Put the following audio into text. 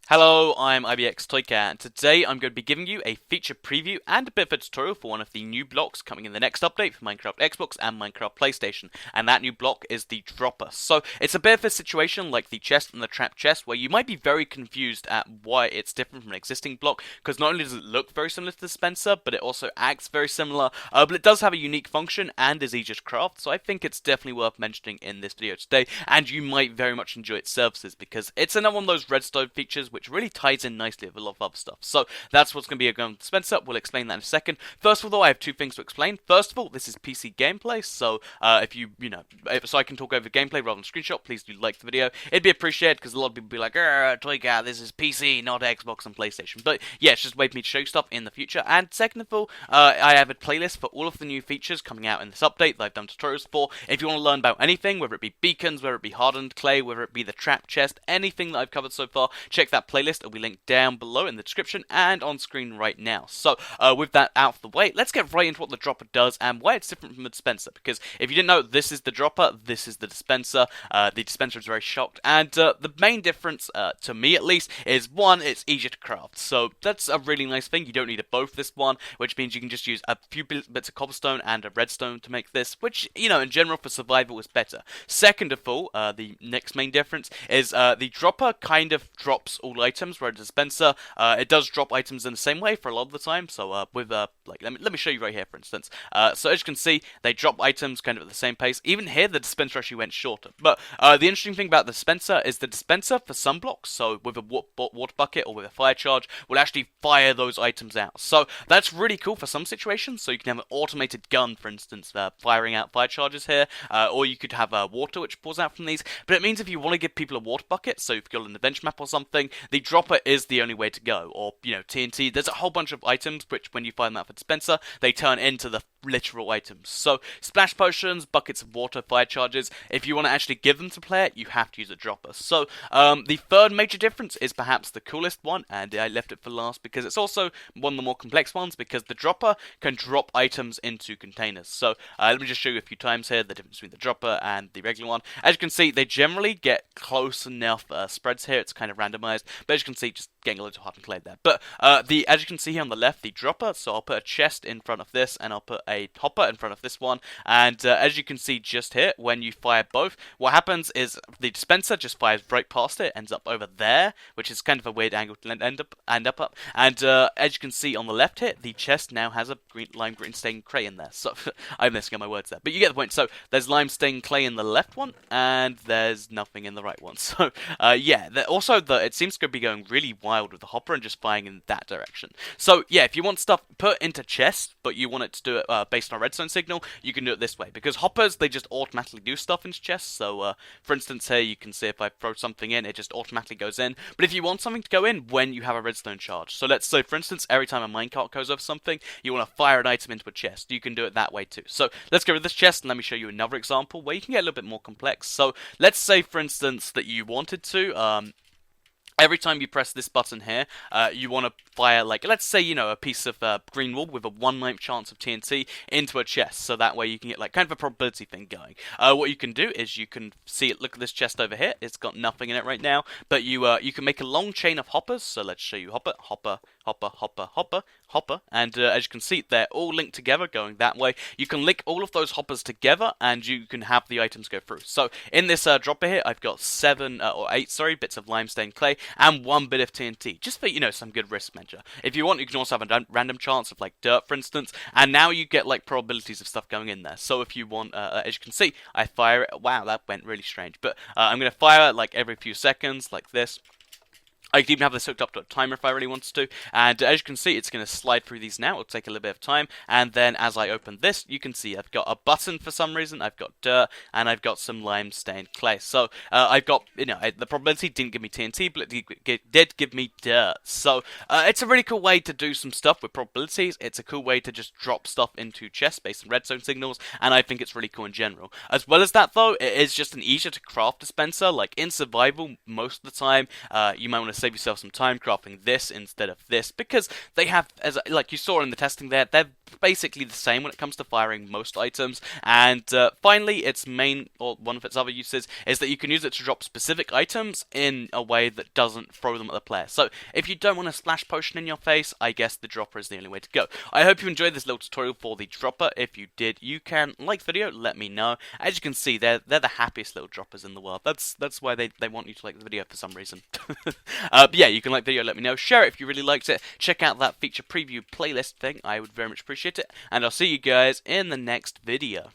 Hello, I'm IBX Toycat, and today I'm going to be giving you a feature preview and a bit of a tutorial for one of the new blocks coming in the next update for Minecraft Xbox and Minecraft PlayStation, and that new block is the dropper. So it's a bit of a situation like the chest and the trap chest where you might be very confused at why it's different from an existing block, because not only does it look very similar to the dispenser, but it also acts very similar, but it does have a unique function and is easier to craft, so I think it's definitely worth mentioning in this video today, and you might very much enjoy its services because it's another one of those redstone features which really ties in nicely with a lot of other stuff. So that's what's going to be going on the dispenser. We'll explain that in a second. First of all, though, I have two things to explain. First of all, this is PC gameplay, so if so I can talk over gameplay rather than screenshot, please do like the video. It'd be appreciated because a lot of people be like, Toycat, this is PC, not Xbox and PlayStation. But yeah, it's just a way for me to show you stuff in the future. And second of all, I have a playlist for all of the new features coming out in this update that I've done tutorials for. If you want to learn about anything, whether it be beacons, whether it be hardened clay, whether it be the trap chest, anything that I've covered so far, check that playlist. It'll be linked down below in the description and on screen right now. So with that out of the way, let's get right into what the dropper does and why it's different from the dispenser. Because if you didn't know, this is the dropper, this is the dispenser. The dispenser is very shocked, and the main difference, to me at least, is one, it's easier to craft. So that's a really nice thing. You don't need a bow for this one, which means you can just use a few bits of cobblestone and a redstone to make this, which, you know, in general for survival is better. Second of all, the next main difference is the dropper kind of drops all items, where a dispenser, it does drop items in the same way for a lot of the time. So with like let me show you right here, for instance. So as you can see, they drop items kind of at the same pace. Even here, the dispenser actually went shorter. But the interesting thing about the dispenser is the dispenser for some blocks, so with a water bucket or with a fire charge, will actually fire those items out. So that's really cool for some situations. So you can have an automated gun, for instance, firing out fire charges here, or you could have water which pours out from these. But it means if you want to give people a water bucket, so if you've got an adventure map or something, the dropper is the only way to go. Or, you know, TNT, there's a whole bunch of items which, when you fire them out for dispenser, they turn into the literal items. So splash potions, buckets of water, fire charges, if you want to actually give them to player, you have to use a dropper. So the third major difference is perhaps the coolest one, and I left it for last because it's also one of the more complex ones, because the dropper can drop items into containers. So let me just show you a few times here the difference between the dropper and the regular one. As you can see, they generally get close enough spreads here. It's kind of randomized, but as you can see, just getting a little hard and clay there. But as you can see here on the left, the dropper, so I'll put a chest in front of this, and I'll put a hopper in front of this one, and as you can see just here, when you fire both, what happens is the dispenser just fires right past it, ends up over there, which is kind of a weird angle to end up, and as you can see on the left here, the chest now has a lime green stained clay in there. So I'm messing up my words there, but you get the point. So there's lime stained clay in the left one, and there's nothing in the right one. So yeah, also it seems to be going really wild with the hopper and just firing in that direction. So yeah, if you want stuff put into chests, but you want it to do it based on a redstone signal, you can do it this way, because hoppers, they just automatically do stuff into chests. So for instance here, you can see if I throw something in, it just automatically goes in. But if you want something to go in when you have a redstone charge, so let's say for instance every time a minecart goes over something, you want to fire an item into a chest, you can do it that way too. So let's go with this chest, and let me show you another example where you can get a little bit more complex. So let's say for instance that you wanted to every time you press this button here, you want to fire, like, let's say, you know, a piece of green wool with a 1/9 chance of TNT into a chest, so that way you can get, like, kind of a probability thing going. What you can do is you can see it, look at this chest over here, it's got nothing in it right now, but you can make a long chain of hoppers, so let's show you hopper, hopper, hopper, hopper, hopper, hopper, and as you can see, they're all linked together going that way. You can link all of those hoppers together, and you can have the items go through. So in this dropper here, I've got 8 bits of limestone clay, and 1 bit of TNT, just for, you know, some good risk measure. If you want, you can also have a random chance of, like, dirt, for instance, and now you get, like, probabilities of stuff going in there. So if you want, as you can see, I fire it. Wow, that went really strange, but I'm going to fire it, like, every few seconds, like this. I could even have this hooked up to a timer if I really wanted to, and as you can see, it's going to slide through these now. It'll take a little bit of time, and then as I open this, you can see I've got a button for some reason, I've got dirt, and I've got some lime stained clay. So I've got, you know, the probability didn't give me TNT, but it did give me dirt. So it's a really cool way to do some stuff with probabilities. It's a cool way to just drop stuff into chests based on redstone signals, and I think it's really cool in general. As well as that, though, it is just an easier to craft dispenser. Like in survival, most of the time, you might want to save yourself some time crafting this instead of this, because they have, as like you saw in the testing there, they're basically the same when it comes to firing most items. And finally, its main, or one of its other uses, is that you can use it to drop specific items in a way that doesn't throw them at the player. So if you don't want a splash potion in your face, I guess the dropper is the only way to go. I hope you enjoyed this little tutorial for the dropper. If you did, you can like the video, let me know. As you can see, they're the happiest little droppers in the world. That's why they want you to like the video for some reason. But yeah, you can like the video, let me know. Share it if you really liked it. Check out that feature preview playlist thing. I would very much appreciate it. And I'll see you guys in the next video.